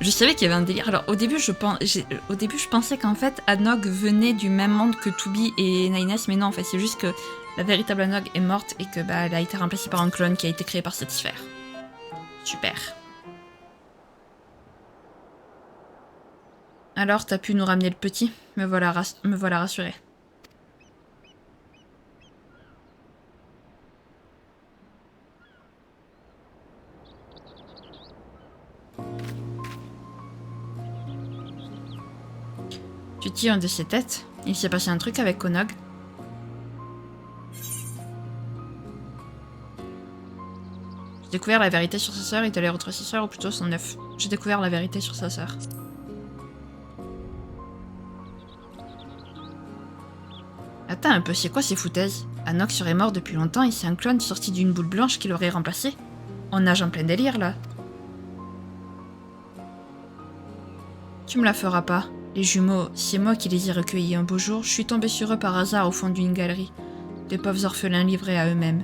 S1: Je savais qu'il y avait un délire. Alors, au début, je pensais qu'en fait, Anog venait du même monde que Toubi et Nines, mais non, en fait, c'est juste que la véritable Anog est morte et que elle a été remplacée par un clone qui a été créé par cette sphère. Super. Alors, t'as pu nous ramener le petit? Me voilà rassurée. Tu tires un de ses têtes. Il s'est passé un truc avec Onog. J'ai découvert la vérité sur sa sœur, il est allé retrouver sa sœur, ou plutôt son œuf. J'ai découvert la vérité sur sa sœur. Attends un peu, c'est quoi ces foutaises? Anog serait mort depuis longtemps et c'est un clone sorti d'une boule blanche qui l'aurait remplacé. On nage en plein délire là. Tu me la feras pas. Les jumeaux, c'est moi qui les ai recueillis un beau jour. Je suis tombée sur eux par hasard au fond d'une galerie. Des pauvres orphelins livrés à eux-mêmes.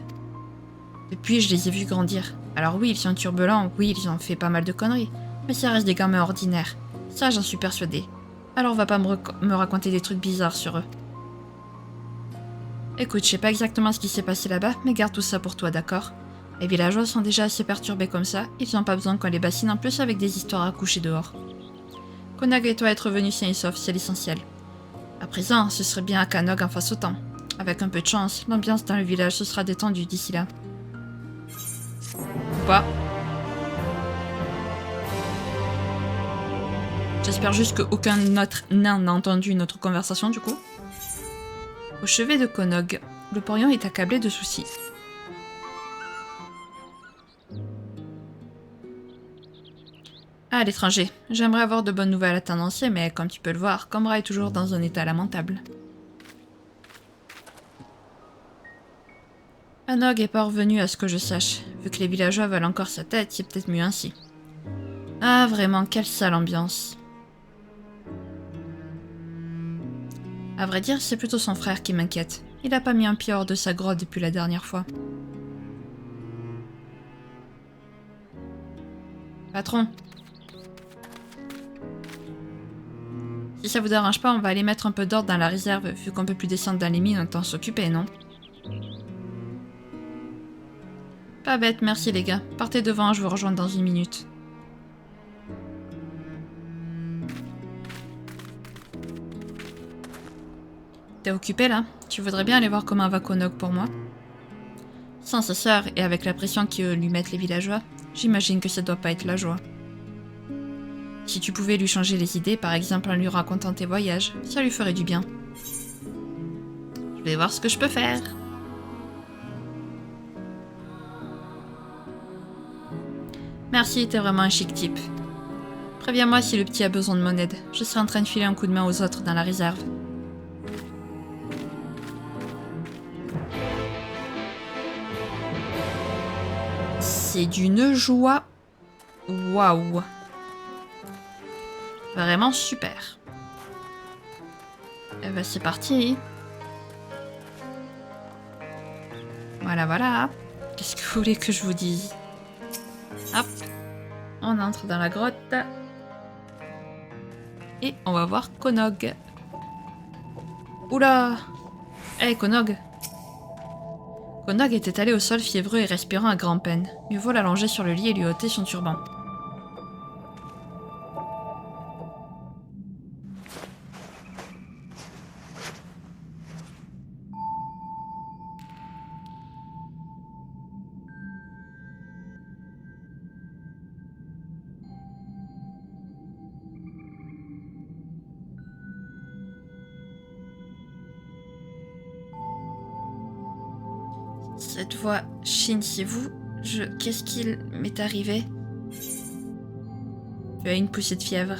S1: Depuis, je les ai vus grandir. Alors oui, ils sont turbulents, oui, ils ont fait pas mal de conneries. Mais ça reste des gamins ordinaires. Ça, j'en suis persuadée. Alors va pas me raconter des trucs bizarres sur eux. Écoute, je sais pas exactement ce qui s'est passé là-bas, mais garde tout ça pour toi, d'accord? Les villageois sont déjà assez perturbés comme ça, ils n'ont pas besoin qu'on les bassine en plus avec des histoires à coucher dehors. Konog et toi être venus sains et saufs, c'est l'essentiel. À présent, ce serait bien qu'Anog en fasse autant. Avec un peu de chance, l'ambiance dans le village se sera détendue d'ici là. Ou pas. J'espère juste qu'aucun autre nain n'a entendu notre conversation du coup. Au chevet de Konog, le porion est accablé de soucis. Ah, l'étranger. J'aimerais avoir de bonnes nouvelles à t'annoncer, mais comme tu peux le voir, Combra est toujours dans un état lamentable. Anog est pas revenu à ce que je sache. Vu que les villageois veulent encore sa tête, c'est peut-être mieux ainsi. Ah, vraiment, quelle sale ambiance. À vrai dire, c'est plutôt son frère qui m'inquiète. Il a pas mis un pied hors de sa grotte depuis la dernière fois. Patron. Si ça vous dérange pas, on va aller mettre un peu d'ordre dans la réserve, vu qu'on peut plus descendre dans les mines, autant s'occuper, non? Pas bête, merci les gars. Partez devant, je vous rejoins dans 1 minute. T'es occupé là? Tu voudrais bien aller voir comment va Konog pour moi? Sans sa sœur et avec la pression que lui mettent les villageois, j'imagine que ça doit pas être la joie. Si tu pouvais lui changer les idées, par exemple en lui racontant tes voyages, ça lui ferait du bien. Je vais voir ce que je peux faire. Merci, t'es vraiment un chic type. Préviens-moi si le petit a besoin de mon aide. Je serai en train de filer un coup de main aux autres dans la réserve. C'est d'une joie. Waouh. Vraiment super. Eh ben c'est parti. Voilà, voilà. Qu'est-ce que vous voulez que je vous dise? Hop. On entre dans la grotte. Et on va voir Konog. Oula! Hé, Konog! Konog était allé au sol fiévreux et respirant à grand-peine. Mieux vaut l'allonger sur le lit et lui ôter son turban. Cette voix, Shin, c'est vous? Qu'est-ce qu'il m'est arrivé? Tu as une poussée de fièvre.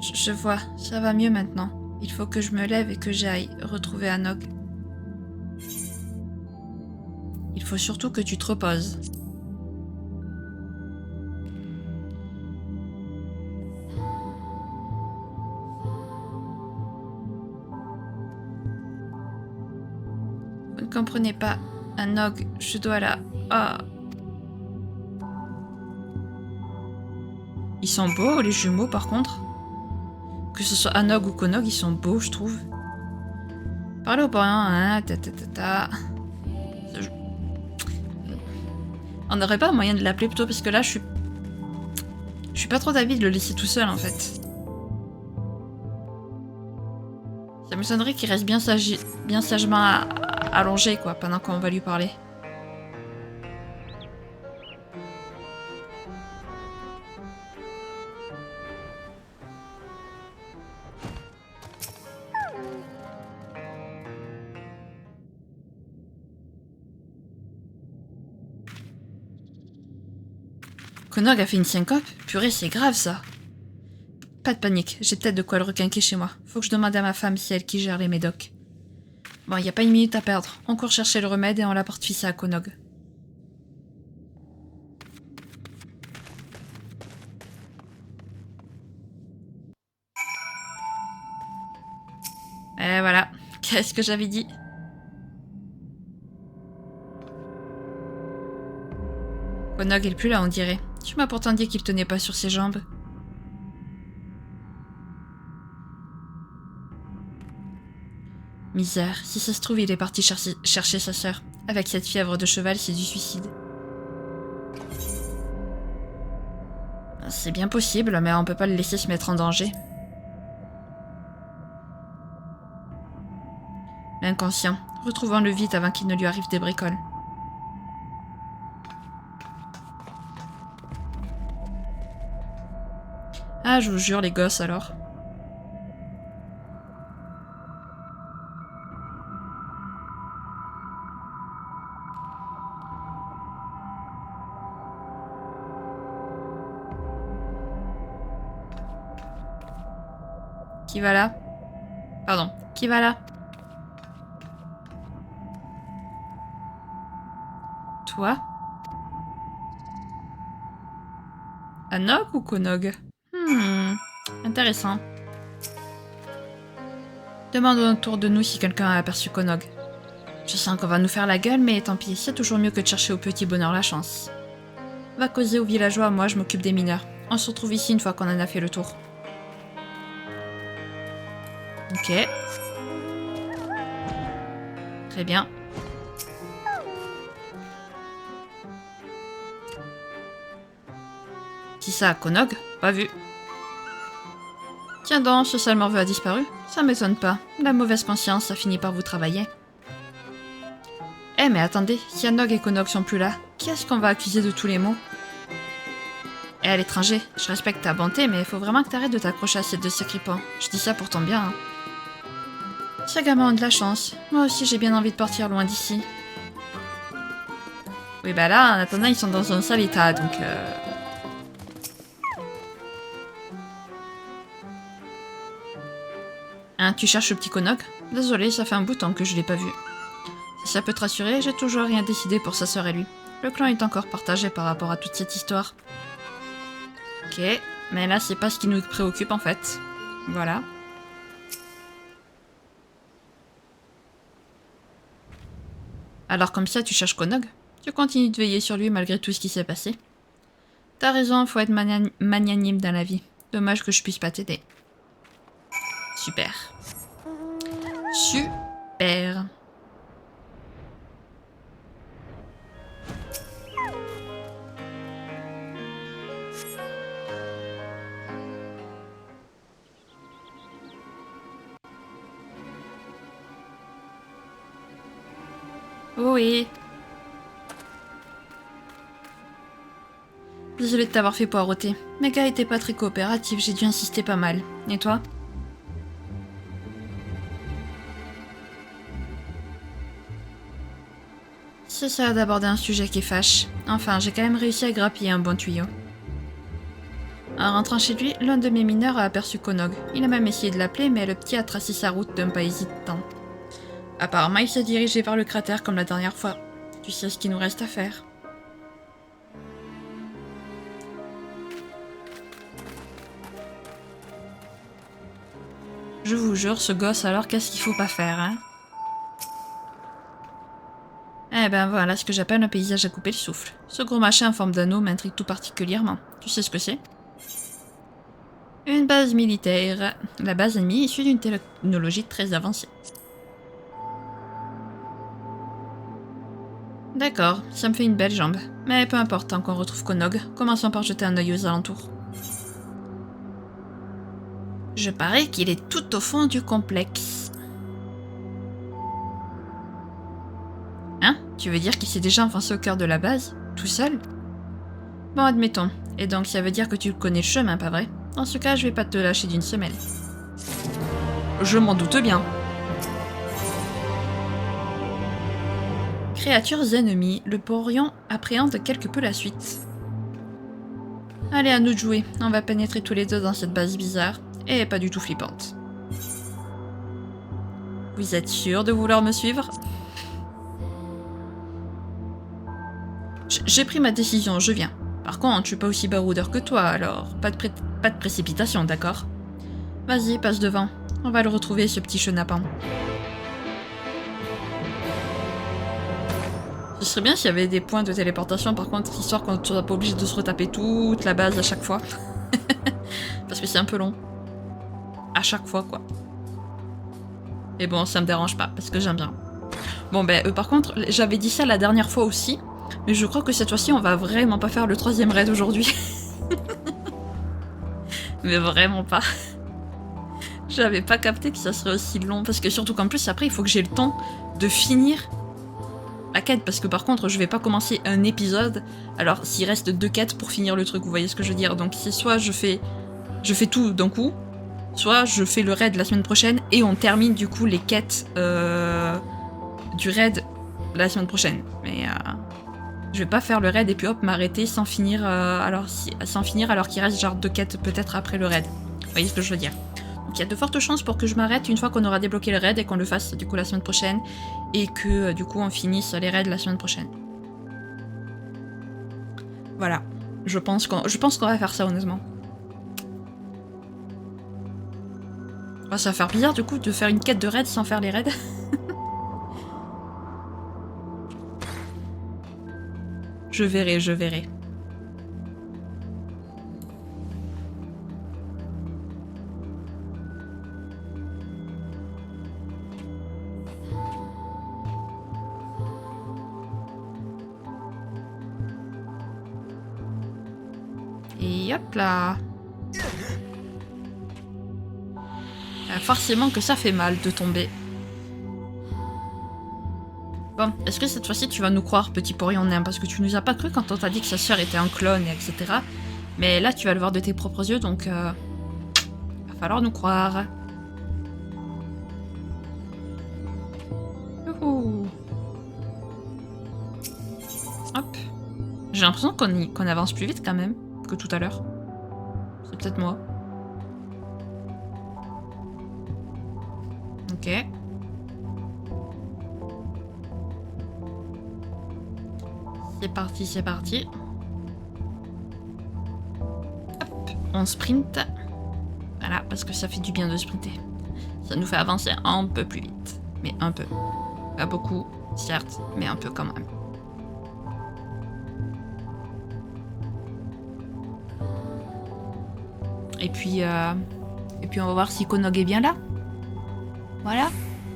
S1: Je vois, ça va mieux maintenant. Il faut que je me lève et que j'aille retrouver Anog. Il faut surtout que tu te reposes. Vous ne comprenez pas, Anog, je dois la... Ah. Ils sont beaux, les jumeaux, par contre. Que ce soit Anog ou Konog, ils sont beaux, je trouve. Parlez au parrain, hein, On n'aurait pas moyen de l'appeler plutôt, parce que là, je suis pas trop d'avis de le laisser tout seul, en fait. Ça me sonnerait qu'il reste bien sagement allongé, quoi, pendant qu'on va lui parler. Konog a fait une syncope? Purée, c'est grave, ça. Pas de panique, j'ai peut-être de quoi le requinquer chez moi. Faut que je demande à ma femme si elle qui gère les médocs. Bon, y a pas 1 minute à perdre. On court chercher le remède et on l'apporte fils à Konog. Et voilà. Qu'est-ce que j'avais dit? Konog est plus là, on dirait. Tu m'as pourtant dit qu'il tenait pas sur ses jambes. Misère, si ça se trouve, il est parti chercher sa sœur. Avec cette fièvre de cheval, c'est du suicide. C'est bien possible, mais on peut pas le laisser se mettre en danger. L'inconscient. Retrouvons-le vite avant qu'il ne lui arrive des bricoles. Ah, je vous jure, les gosses, alors. Qui va là? Pardon, qui va là? Toi? Anog ou Konog? Intéressant. Demandons autour de nous si quelqu'un a aperçu Konog. Je sens qu'on va nous faire la gueule, mais tant pis, c'est toujours mieux que de chercher au petit bonheur la chance. Va causer aux villageois, moi je m'occupe des mineurs. On se retrouve ici une fois qu'on en a fait le tour. Ok. Très bien. Qui ça, Konog? Pas vu. Tiens donc, ce sale morveux a disparu? Ça m'étonne pas. La mauvaise conscience a fini par vous travailler. Eh mais attendez, si Anog et Konog sont plus là, qui est-ce qu'on va accuser de tous les maux? Eh, à l'étranger, je respecte ta bonté, mais il faut vraiment que t'arrêtes de t'accrocher à ces deux sacripants. Je dis ça pour ton bien. Hein. Ces gamins ont de la chance. Moi aussi, j'ai bien envie de partir loin d'ici. Oui, bah là, en attendant, ils sont dans un sale état, donc... Hein, tu cherches le petit Konog? Désolé, ça fait un bout de temps que je l'ai pas vu. Si ça peut te rassurer, j'ai toujours rien décidé pour sa sœur et lui. Le clan est encore partagé par rapport à toute cette histoire. Ok, mais là, c'est pas ce qui nous préoccupe en fait. Voilà. Alors comme ça, tu cherches Konog? Tu continues de veiller sur lui malgré tout ce qui s'est passé? T'as raison, faut être magnanime dans la vie. Dommage que je puisse pas t'aider. Super. Super. Oui. Désolée de t'avoir fait poireauter. Mes gars étaient pas très coopératifs, j'ai dû insister pas mal. Et toi? C'est ça d'aborder un sujet qui fâche. Enfin, j'ai quand même réussi à grappiller un bon tuyau. En rentrant chez lui, l'un de mes mineurs a aperçu Konog. Il a même essayé de l'appeler, mais le petit a tracé sa route d'un pas hésitant. Apparemment, il s'est dirigé vers le cratère comme la dernière fois. Tu sais ce qu'il nous reste à faire. Je vous jure, ce gosse, alors qu'est-ce qu'il faut pas faire, hein? Eh ben voilà ce que j'appelle un paysage à couper le souffle. Ce gros machin en forme d'anneau m'intrigue tout particulièrement. Tu sais ce que c'est? Une base militaire. La base ennemie issue d'une technologie très avancée. D'accord, ça me fait une belle jambe. Mais peu importe, tant qu'on retrouve Konog, commençons par jeter un œil aux alentours. Je parie qu'il est tout au fond du complexe. Hein? Tu veux dire qu'il s'est déjà enfoncé au cœur de la base? Tout seul? Bon, admettons. Et donc ça veut dire que tu connais le chemin, pas vrai? Dans ce cas, je vais pas te lâcher d'une semelle. Je m'en doute bien. Créatures ennemies, le porion appréhende quelque peu la suite. Allez, à nous de jouer. On va pénétrer tous les deux dans cette base bizarre. Et pas du tout flippante. Vous êtes sûr de vouloir me suivre? J'ai pris ma décision, je viens. Par contre, je suis pas aussi baroudeur que toi, alors pas de précipitation, d'accord? Vas-y, passe devant. On va le retrouver, ce petit chenapan. Ce serait bien s'il y avait des points de téléportation, par contre, histoire qu'on ne soit pas obligé de se retaper toute la base à chaque fois. Parce que c'est un peu long. À chaque fois, quoi. Et bon, ça me dérange pas, parce que j'aime bien. Bon, ben, par contre, j'avais dit ça la dernière fois aussi, mais je crois que cette fois-ci, on va vraiment pas faire le 3e raid aujourd'hui. Mais vraiment pas. J'avais pas capté que ça serait aussi long, parce que surtout qu'en plus, après, il faut que j'ai le temps de finir la quête, parce que par contre, je vais pas commencer un épisode, alors s'il reste 2 quêtes pour finir le truc, vous voyez ce que je veux dire. Donc c'est soit je fais tout d'un coup, soit je fais le raid la semaine prochaine, et on termine du coup les quêtes du raid la semaine prochaine. Mais je vais pas faire le raid et puis hop, m'arrêter sans finir, alors qu'il reste genre 2 quêtes peut-être après le raid. Vous voyez ce que je veux dire. Donc il y a de fortes chances pour que je m'arrête une fois qu'on aura débloqué le raid et qu'on le fasse du coup la semaine prochaine, et que du coup on finisse les raids la semaine prochaine. Voilà, je pense qu'on va faire ça honnêtement. Oh, ça va faire bizarre du coup de faire une quête de raid sans faire les raids. Je verrai, je verrai. Et hop là. Forcément que ça fait mal de tomber. Bon, est-ce que cette fois-ci tu vas nous croire, petit porion nain, parce que tu nous as pas cru quand on t'a dit que sa sœur était un clone, et etc. Mais là, tu vas le voir de tes propres yeux, donc va falloir nous croire. Youhou. Hop. J'ai l'impression qu'on avance plus vite quand même que tout à l'heure. C'est peut-être moi. Ok. C'est parti, c'est parti. Hop, on sprint. Voilà, parce que ça fait du bien de sprinter. Ça nous fait avancer un peu plus vite. Mais un peu. Pas beaucoup, certes, mais un peu quand même. Et puis on va voir si Konog est bien là. Voilà.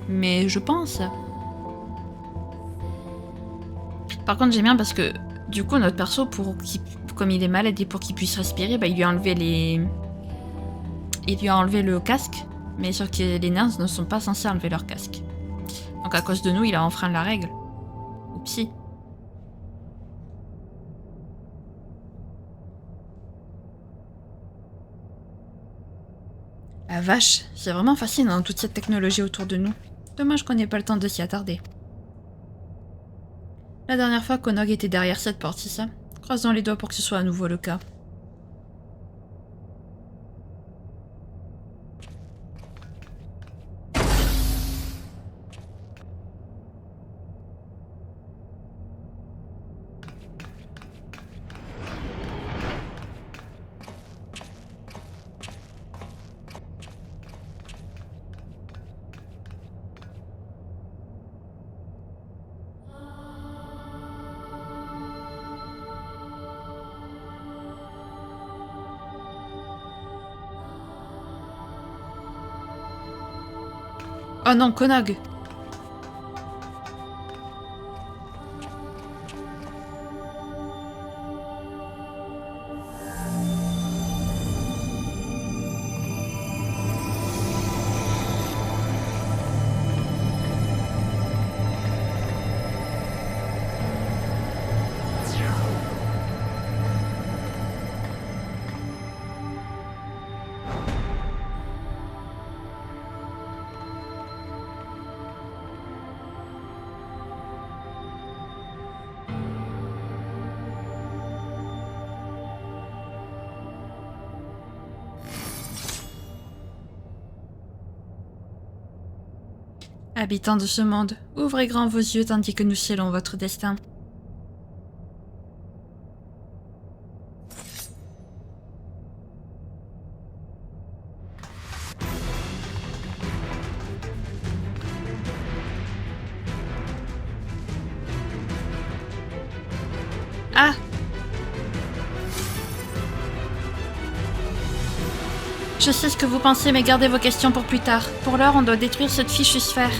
S1: Mais je pense. Par contre, j'aime bien parce que du coup, notre perso, comme il est malade et pour qu'il puisse respirer, bah, il lui a enlevé le casque. Mais sauf que les nains ne sont pas censés enlever leur casque. Donc à cause de nous, il a enfreint la règle. Oupsie. La vache, c'est vraiment fascinant toute cette technologie autour de nous. Dommage qu'on n'ait pas le temps de s'y attarder. La dernière fois, Konog était derrière cette porte, c'est ça? Croisons les doigts pour que ce soit à nouveau le cas. Oh non, Konog! Habitants de ce monde, ouvrez grand vos yeux tandis que nous scellons votre destin. Ah! Je sais ce que vous pensez, mais gardez vos questions pour plus tard. Pour l'heure, on doit détruire cette fichue sphère.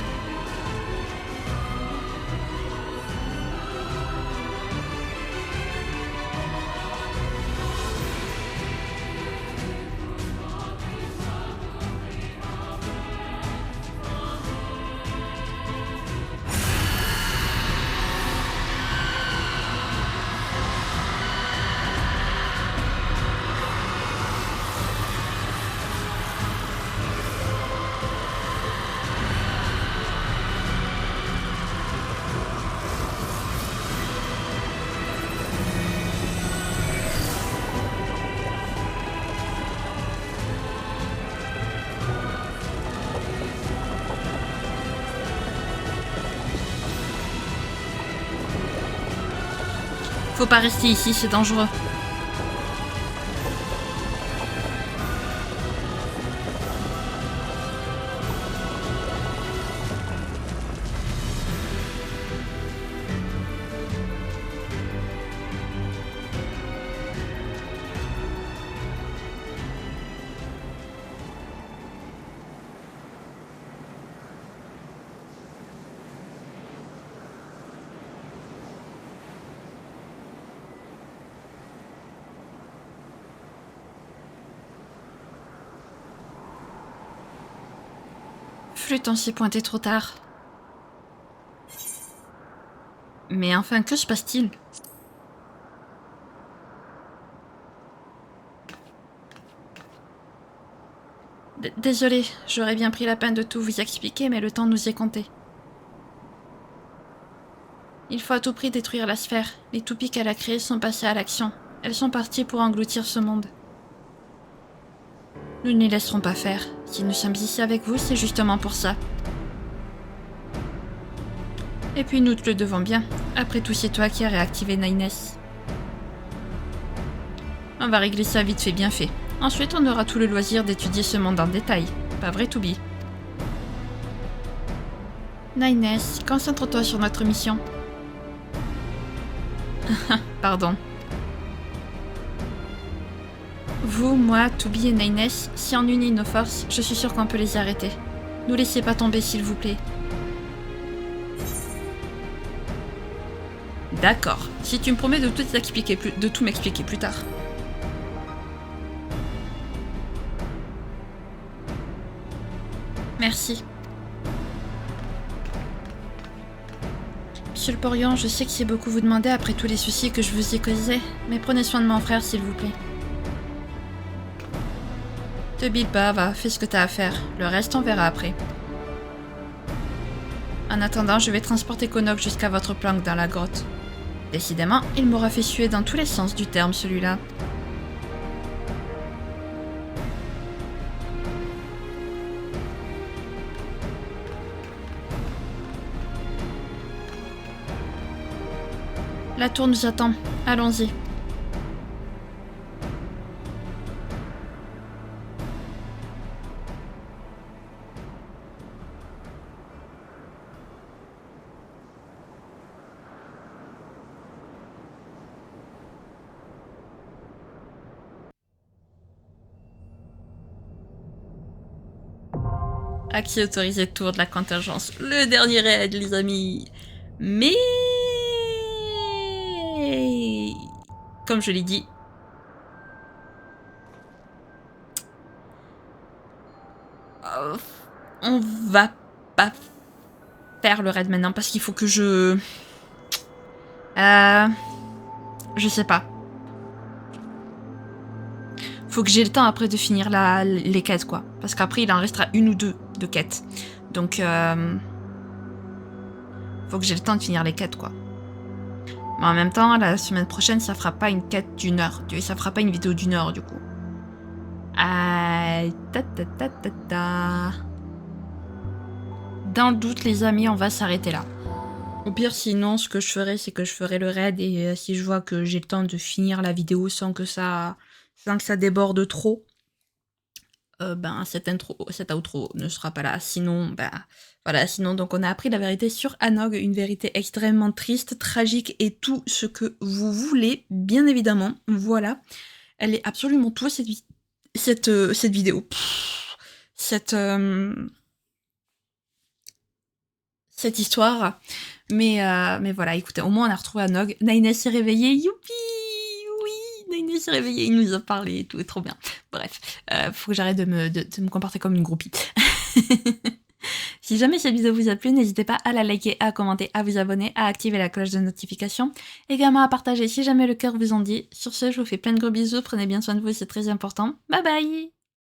S1: Faut pas rester ici, c'est dangereux. Flûte, on s'y pointé trop tard. Mais enfin, que se passe-t-il? Désolée, j'aurais bien pris la peine de tout vous expliquer, mais le temps nous est compté. Il faut à tout prix détruire la sphère. Les toupies qu'elle a créées sont passées à l'action. Elles sont parties pour engloutir ce monde. Nous ne les laisserons pas faire. Si nous sommes ici avec vous, c'est justement pour ça. Et puis nous te le devons bien. Après tout, c'est toi qui as réactivé Nines. On va régler ça vite fait bien fait. Ensuite, on aura tout le loisir d'étudier ce monde en détail. Pas vrai, Toubi? Nines, concentre-toi sur notre mission. Pardon. Vous, moi, Toubi et Nines, si on unit nos forces, je suis sûre qu'on peut les arrêter. Nous laissez pas tomber, s'il vous plaît. D'accord. Si tu me promets de tout m'expliquer plus tard. Merci. Monsieur le Porion, je sais que c'est beaucoup vous demander après tous les soucis que je vous ai causés, mais prenez soin de mon frère, s'il vous plaît. Te bile pas, va, fais ce que t'as à faire. Le reste, on verra après. En attendant, je vais transporter Konok jusqu'à votre planque dans la grotte. Décidément, il m'aura fait suer dans tous les sens du terme, celui-là. La tour nous attend. Allons-y. Accès autorisé tour de la contingence. Le dernier raid, les amis. Mais... comme je l'ai dit... on va pas faire le raid maintenant parce qu'il faut que je... je sais pas. Faut que j'ai le temps après de finir les quêtes, quoi. Parce qu'après, il en restera une ou deux de quêtes. Donc, faut que j'ai le temps de finir les quêtes, quoi. Mais en même temps, la semaine prochaine, ça fera pas une quête d'une heure. Ça fera pas une vidéo d'une heure, du coup. Dans le doute, les amis, on va s'arrêter là. Au pire, sinon, ce que je ferai, c'est que je ferai le raid. Et si je vois que j'ai le temps de finir la vidéo sans que ça déborde trop, ben cet outro ne sera pas là. Sinon, ben voilà, sinon donc on a appris la vérité sur Anog, une vérité extrêmement triste, tragique et tout ce que vous voulez, bien évidemment. Voilà, elle est absolument tout cette vidéo. Cette histoire. Mais voilà, écoutez, au moins on a retrouvé Anog. Nines s'est réveillé, youpi! Oui, Nines s'est réveillé, il nous a parlé et tout, trop bien. Bref, faut que j'arrête de me comporter comme une groupie. Si jamais cette vidéo vous a plu, n'hésitez pas à la liker, à commenter, à vous abonner, à activer la cloche de notification, également à partager si jamais le cœur vous en dit. Sur ce, je vous fais plein de gros bisous, prenez bien soin de vous, c'est très important. Bye bye!